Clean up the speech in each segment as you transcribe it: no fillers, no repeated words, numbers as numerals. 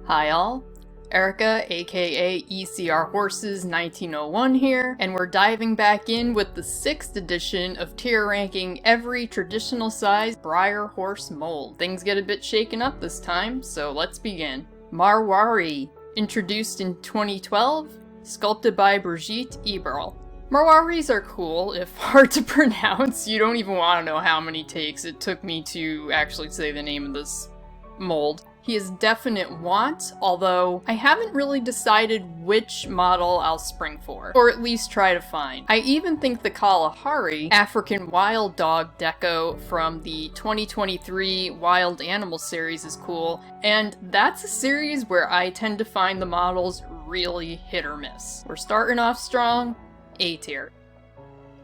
Hi all, Erica aka ECR Horses 1901 here, and we're diving back in with the 6th edition of tier ranking every traditional size Breyer horse mold. Things get a bit shaken up this time, so let's begin. Marwari, introduced in 2012, sculpted by Brigitte Eberl. Marwaris are cool, if hard to pronounce. You don't even want to know how many takes it took me to actually say the name of this mold. He is definite want, although I haven't really decided which model I'll spring for, or at least try to find. I even think the Kalahari, African Wild Dog deco from the 2023 Wild Animal series is cool, and that's a series where I tend to find the models really hit or miss. We're starting off strong, A tier.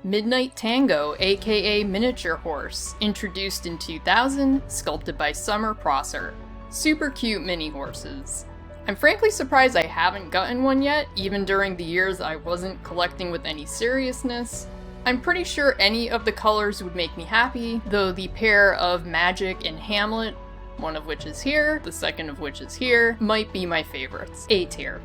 Midnight Tango, aka Miniature Horse, introduced in 2000, sculpted by Summer Prosser. Super cute mini horses. I'm frankly surprised I haven't gotten one yet, even during the years I wasn't collecting with any seriousness. I'm pretty sure any of the colors would make me happy, though the pair of Magic and Hamlet, one of which is here, the second of which is here, might be my favorites. A tier.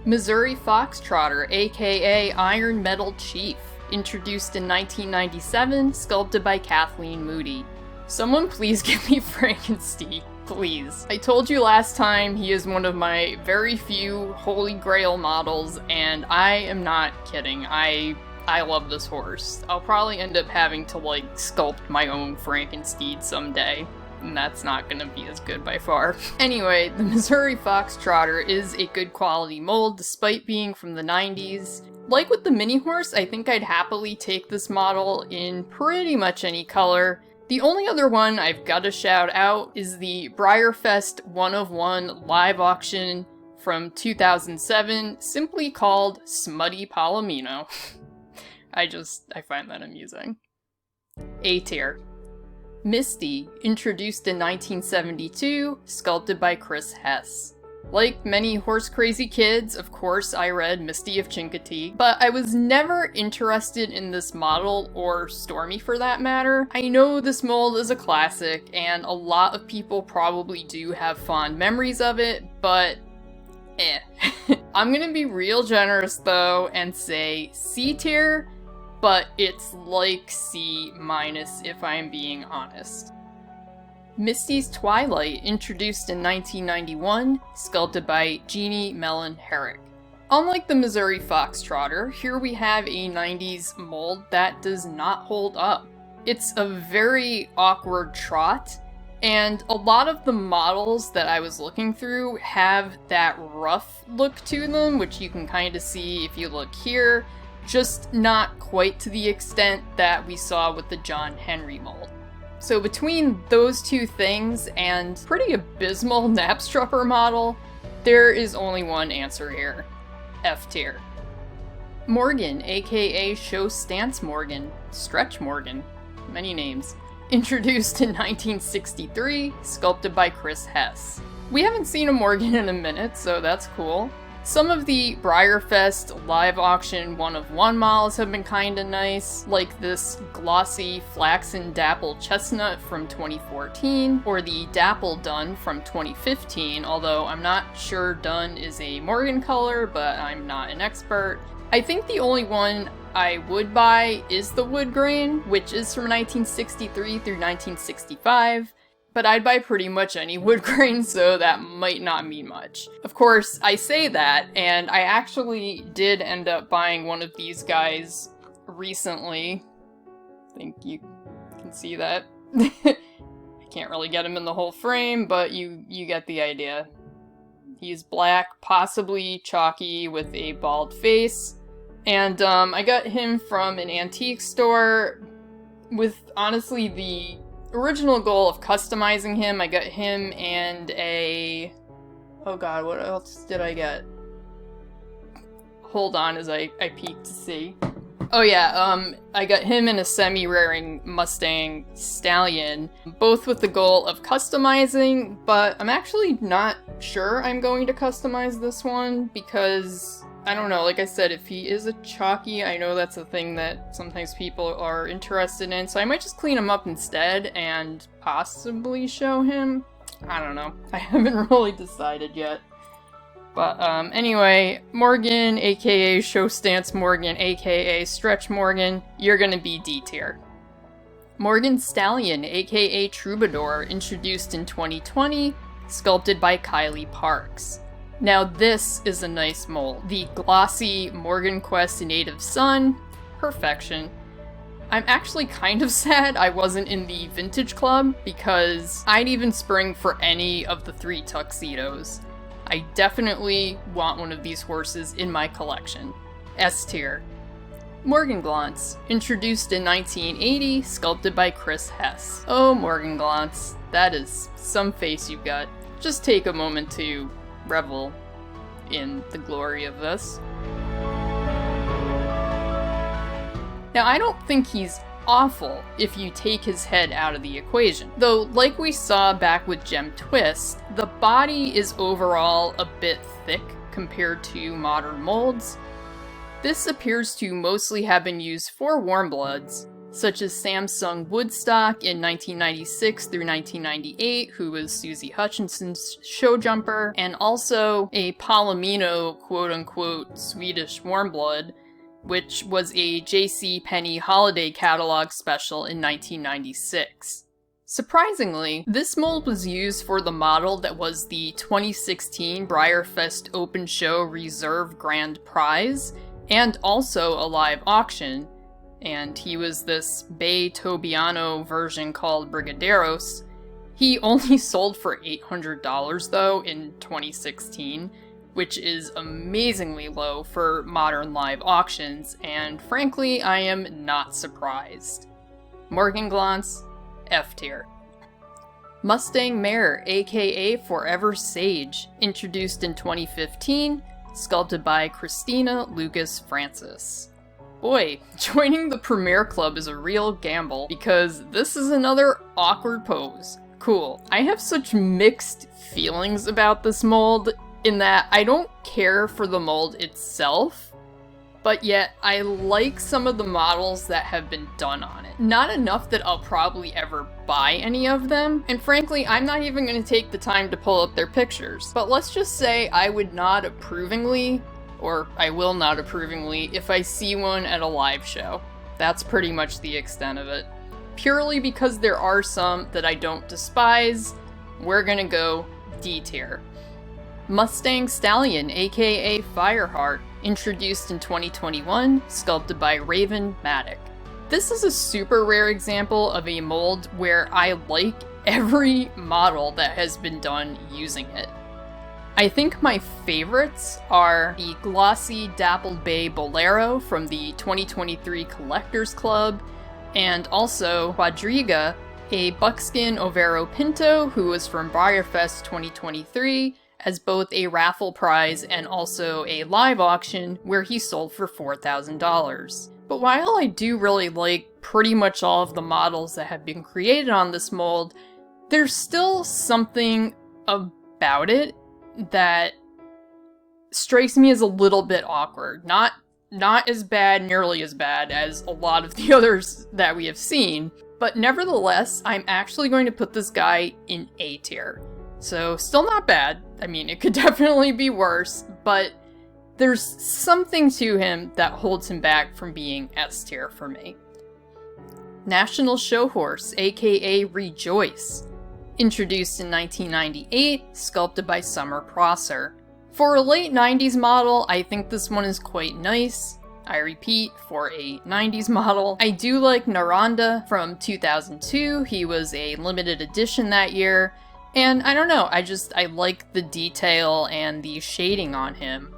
Missouri Foxtrotter, aka Iron Metal Chief, introduced in 1997, sculpted by Kathleen Moody. Someone please give me Frankenstein. Please. I told you last time he is one of my very few holy grail models, and I am not kidding. I love this horse. I'll probably end up having to, sculpt my own Frankenstein someday, and that's not gonna be as good by far. Anyway, the Missouri Foxtrotter is a good quality mold, despite being from the 90s. Like with the mini horse, I think I'd happily take this model in pretty much any color. The only other one I've got to shout out is the Breyerfest 1 of 1 live auction from 2007, simply called Smutty Palomino. I find that amusing. A tier. Misty, introduced in 1972, sculpted by Chris Hess. Like many horse-crazy kids, of course I read Misty of Chincoteague, but I was never interested in this model, or Stormy for that matter. I know this mold is a classic, and a lot of people probably do have fond memories of it, but eh. I'm gonna be real generous though, and say C tier, but it's like C- if I'm being honest. Misty's Twilight, introduced in 1991, sculpted by Jeannie Mellon Herrick. Unlike the Missouri Foxtrotter, here we have a 90s mold that does not hold up. It's a very awkward trot, and a lot of the models that I was looking through have that rough look to them, which you can kind of see if you look here, just not quite to the extent that we saw with the John Henry mold. So between those two things and pretty abysmal Knapstrupper model, there is only one answer here. F tier. Morgan, aka Show Stance Morgan, Stretch Morgan, many names, introduced in 1963, sculpted by Chris Hess. We haven't seen a Morgan in a minute, so that's cool. Some of the Breyerfest live auction 1 of 1 models have been kinda nice, like this glossy flaxen dapple chestnut from 2014, or the dapple dun from 2015, although I'm not sure dun is a Morgan color, but I'm not an expert. I think the only one I would buy is the wood grain, which is from 1963 through 1965. But I'd buy pretty much any wood grain, so that might not mean much. Of course, I say that, and I actually did end up buying one of these guys recently. I think you can see that. I can't really get him in the whole frame, but you get the idea. He's black, possibly chalky, with a bald face. And I got him from an antique store with, honestly, the original goal of customizing him. I got him and a... oh god, what else did I get? Hold on as I peek to see. Oh yeah, I got him and a semi-raring Mustang Stallion, both with the goal of customizing, but I'm actually not sure I'm going to customize this one because I don't know, like I said, if he is a chalky, I know that's a thing that sometimes people are interested in, so I might just clean him up instead and possibly show him. I don't know. I haven't really decided yet. But anyway, Morgan, aka Show Stance Morgan, aka Stretch Morgan, you're gonna be D tier. Morgan Stallion, aka Troubadour, introduced in 2020, sculpted by Kylie Parks. Now this is a nice mold. The glossy Morgan Quest Native Sun, perfection. I'm actually kind of sad I wasn't in the vintage club because I'd even spring for any of the 3 tuxedos. I definitely want one of these horses in my collection. S tier. Morgenglance, introduced in 1980, sculpted by Chris Hess. Oh, Morgenglance, that is some face you've got. Just take a moment to revel in the glory of this. Now, I don't think he's awful if you take his head out of the equation. Though, like we saw back with Gem Twist, the body is overall a bit thick compared to modern molds. This appears to mostly have been used for warm bloods, such as Samsung Woodstock in 1996 through 1998, who was Susie Hutchinson's show jumper, and also a Palomino quote-unquote Swedish warm blood, which was a JCPenney holiday catalog special in 1996. Surprisingly, this mold was used for the model that was the 2016 Breyer Fest Open Show Reserve Grand Prize, and also a live auction, and he was this Bay Tobiano version called Brigadeiros. He only sold for $800 though in 2016, which is amazingly low for modern live auctions, and frankly, I am not surprised. Morgenglance, F tier. Mustang Mare, aka Forever Sage, introduced in 2015, sculpted by Christina Lucas Francis. Boy, joining the Premier Club is a real gamble, because this is another awkward pose. Cool. I have such mixed feelings about this mold, in that I don't care for the mold itself, but yet I like some of the models that have been done on it. Not enough that I'll probably ever buy any of them, and frankly, I'm not even going to take the time to pull up their pictures. But let's just say I would not approvingly, or I will not approvingly, if I see one at a live show. That's pretty much the extent of it. Purely because there are some that I don't despise, we're gonna go D tier. Mustang Stallion, aka Fireheart, introduced in 2021, sculpted by Raven Maddock. This is a super rare example of a mold where I like every model that has been done using it. I think my favorites are the glossy Dappled Bay Bolero from the 2023 Collectors Club, and also Quadriga, a buckskin Overo Pinto who was from Breyerfest 2023, as both a raffle prize and also a live auction where he sold for $4,000. But while I do really like pretty much all of the models that have been created on this mold, there's still something about it that strikes me as a little bit awkward. Not as bad, nearly as bad as a lot of the others that we have seen, but nevertheless, I'm actually going to put this guy in A tier. So, still not bad. I mean, it could definitely be worse, but there's something to him that holds him back from being S tier for me. National Show Horse, aka Rejoice, introduced in 1998, sculpted by Summer Prosser. For a late 90s model, I think this one is quite nice. I repeat, for a 90s model. I do like Naranda from 2002, he was a limited edition that year. And I don't know, I like the detail and the shading on him.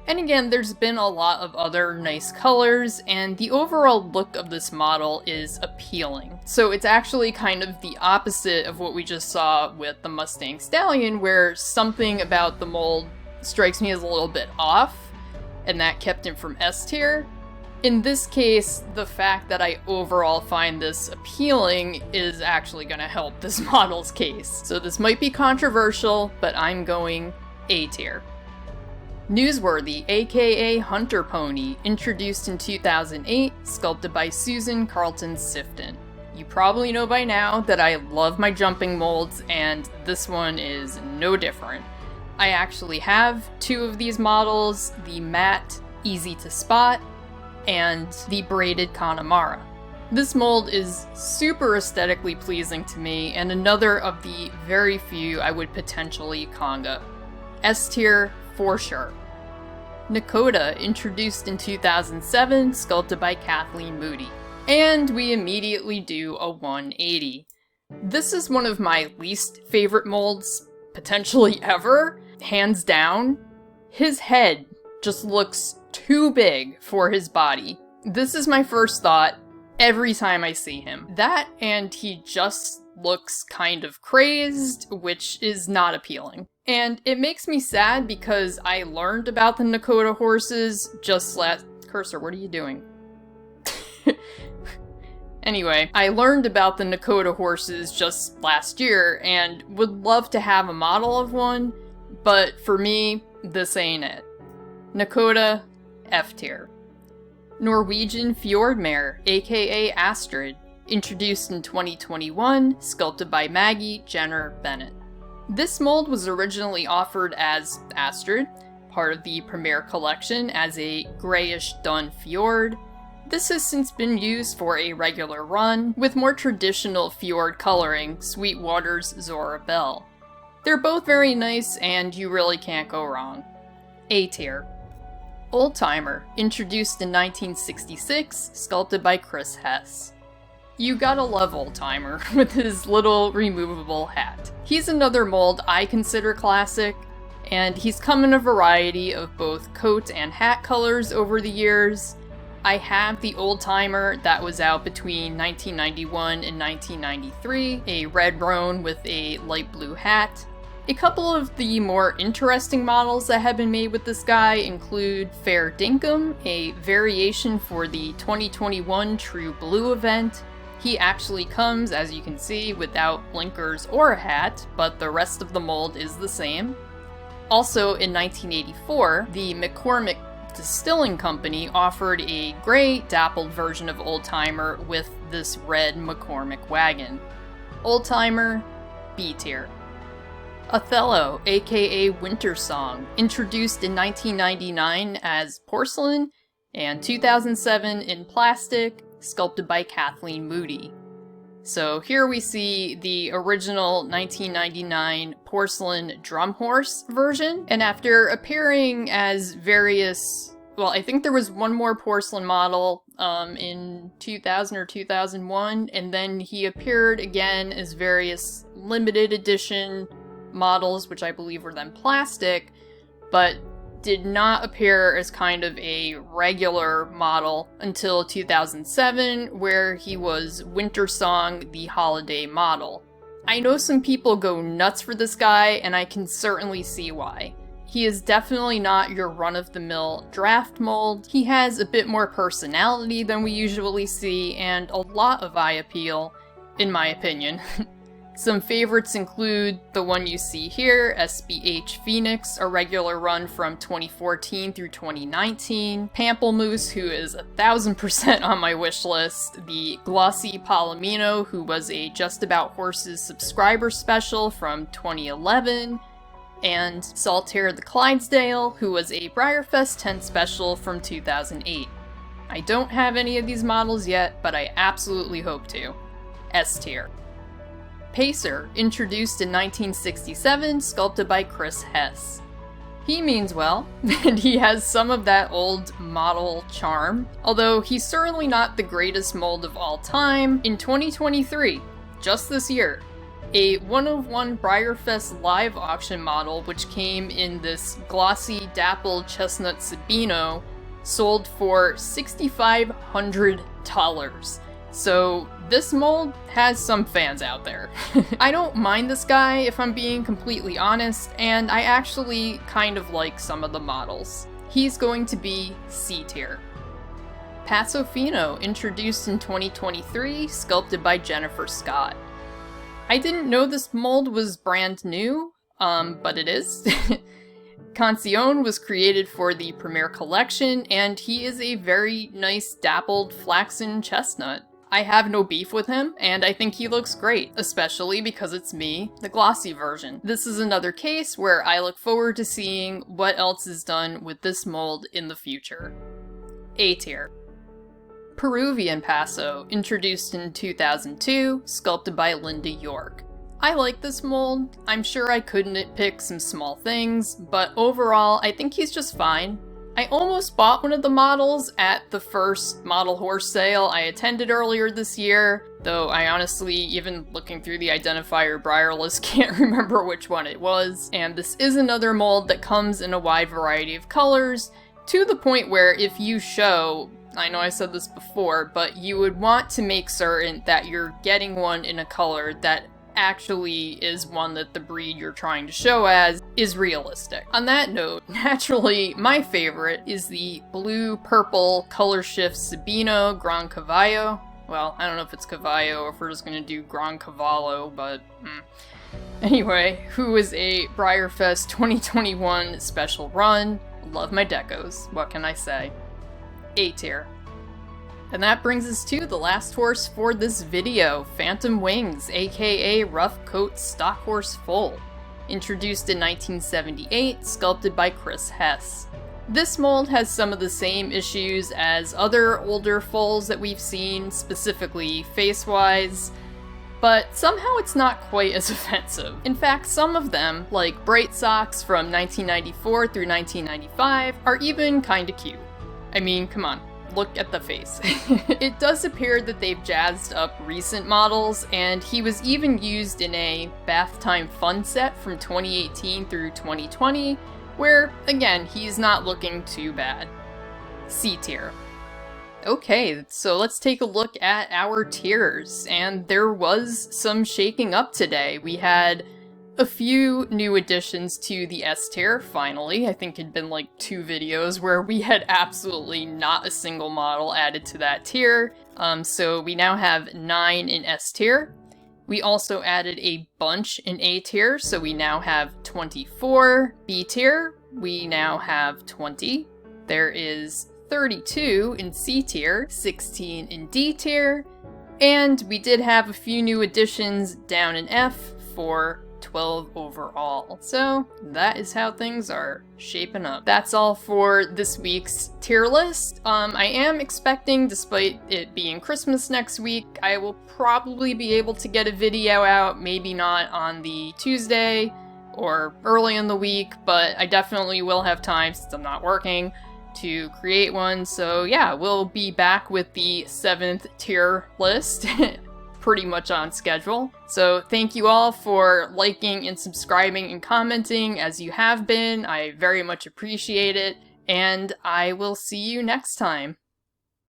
And again, there's been a lot of other nice colors, and the overall look of this model is appealing. So it's actually kind of the opposite of what we just saw with the Mustang Stallion, where something about the mold strikes me as a little bit off, and that kept him from S tier. In this case, the fact that I overall find this appealing is actually going to help this model's case. So this might be controversial, but I'm going A tier. Newsworthy, aka Hunter Pony, introduced in 2008, sculpted by Susan Carlton Sifton. You probably know by now that I love my jumping molds, and this one is no different. I actually have two of these models, the matte Easy to Spot and the braided Connemara. This mold is super aesthetically pleasing to me, and another of the very few I would potentially conga. S tier for sure. Nakota, introduced in 2007, sculpted by Kathleen Moody. And we immediately do a 180. This is one of my least favorite molds, potentially ever, hands down. His head just looks too big for his body. This is my first thought every time I see him. That, and he just looks kind of crazed, which is not appealing. And it makes me sad because I learned about the Nakota horses just last— Cursor, what are you doing? Anyway, I learned about the Nakota horses just last year and would love to have a model of one, but for me, this ain't it. Nakota, F tier. Norwegian Fjord Mare, aka Astrid, introduced in 2021, sculpted by Maggie Jenner Bennett. This mold was originally offered as Astrid, part of the Premiere collection as a grayish dun fjord. This has since been used for a regular run, with more traditional fjord coloring, Sweetwater's Zora Bell. They're both very nice, and you really can't go wrong. A tier. Oldtimer, introduced in 1966, sculpted by Chris Hess. You gotta love Oldtimer, with his little removable hat. He's another mold I consider classic, and he's come in a variety of both coat and hat colors over the years. I have the Oldtimer that was out between 1991 and 1993, a red roan with a light blue hat. A couple of the more interesting models that have been made with this guy include Fair Dinkum, a variation for the 2021 True Blue event. He actually comes, as you can see, without blinkers or a hat, but the rest of the mold is the same. Also in 1984, the McCormick Distilling Company offered a gray dappled version of Oldtimer with this red McCormick wagon. Oldtimer, B tier. Othello, aka Winter Song, introduced in 1999 as porcelain and 2007 in plastic, sculpted by Kathleen Moody. So here we see the original 1999 porcelain drum horse version, and after appearing as various— well, I think there was one more porcelain model in 2000 or 2001, and then he appeared again as various limited edition models, which I believe were then plastic, but did not appear as kind of a regular model until 2007, where he was Winter Song, the holiday model. I know some people go nuts for this guy, and I can certainly see why. He is definitely not your run-of-the-mill draft mold. He has a bit more personality than we usually see, and a lot of eye appeal, in my opinion. Some favorites include the one you see here, SBH Phoenix, a regular run from 2014 through 2019, Pamplemousse, who is 1000% on my wish list, the Glossy Palomino, who was a Just About Horses subscriber special from 2011, and Saltaire the Clydesdale, who was a Breyerfest tent special from 2008. I don't have any of these models yet, but I absolutely hope to. S tier. Pacer, introduced in 1967, sculpted by Chris Hess. He means well, and he has some of that old model charm, although he's certainly not the greatest mold of all time. In 2023, just this year, a one-of-one Breyerfest live auction model, which came in this glossy dappled chestnut Sabino, sold for $6,500. So this mold has some fans out there. I don't mind this guy, if I'm being completely honest, and I actually kind of like some of the models. He's going to be C tier. Paso Fino, introduced in 2023, sculpted by Jennifer Scott. I didn't know this mold was brand new, but it is. Cancion was created for the Premiere collection, and he is a very nice dappled flaxen chestnut. I have no beef with him, and I think he looks great, especially because it's me, the glossy version. This is another case where I look forward to seeing what else is done with this mold in the future. A tier. Peruvian Paso, introduced in 2002, sculpted by Linda York. I like this mold. I'm sure I could nitpick some small things, but overall, I think he's just fine. I almost bought one of the models at the first model horse sale I attended earlier this year, though I honestly, even looking through the identifier Breyer list, can't remember which one it was. And this is another mold that comes in a wide variety of colors, to the point where if you show, I know I said this before, but you would want to make certain that you're getting one in a color that actually is one that the breed you're trying to show as is realistic. On that note, naturally, my favorite is the blue-purple color shift Sabino Gran Cavallo. Well, I don't know if it's Cavallo or if we're just gonna do Gran Cavallo, but Anyway, who is a Breyerfest 2021 special run. Love my decos, what can I say? A tier. And that brings us to the last horse for this video, Phantom Wings, aka Rough Coat Stock Horse Foal. Introduced in 1978, sculpted by Chris Hess. This mold has some of the same issues as other older foals that we've seen, specifically face-wise, but somehow it's not quite as offensive. In fact, some of them, like Bright Socks from 1994 through 1995, are even kinda cute. I mean, come on. Look at the face. It does appear that they've jazzed up recent models, and he was even used in a Bath Time Fun set from 2018 through 2020, where, again, he's not looking too bad. C tier. Okay, so let's take a look at our tiers, and there was some shaking up today. We had a few new additions to the S tier, finally. I think it'd been like 2 videos where we had absolutely not a single model added to that tier. So we now have 9 in S tier. We also added a bunch in A tier, so we now have 24. B tier, we now have 20. There is 32 in C tier, 16 in D tier, and we did have a few new additions down in F for 12 overall. So that is how things are shaping up. That's all for this week's tier list. I am expecting, despite it being Christmas next week, I will probably be able to get a video out, maybe not on the Tuesday or early in the week, but I definitely will have time, since I'm not working, to create one. So yeah, we'll be back with the 7th tier list. Pretty much on schedule. So thank you all for liking and subscribing and commenting as you have been. I very much appreciate it, and I will see you next time.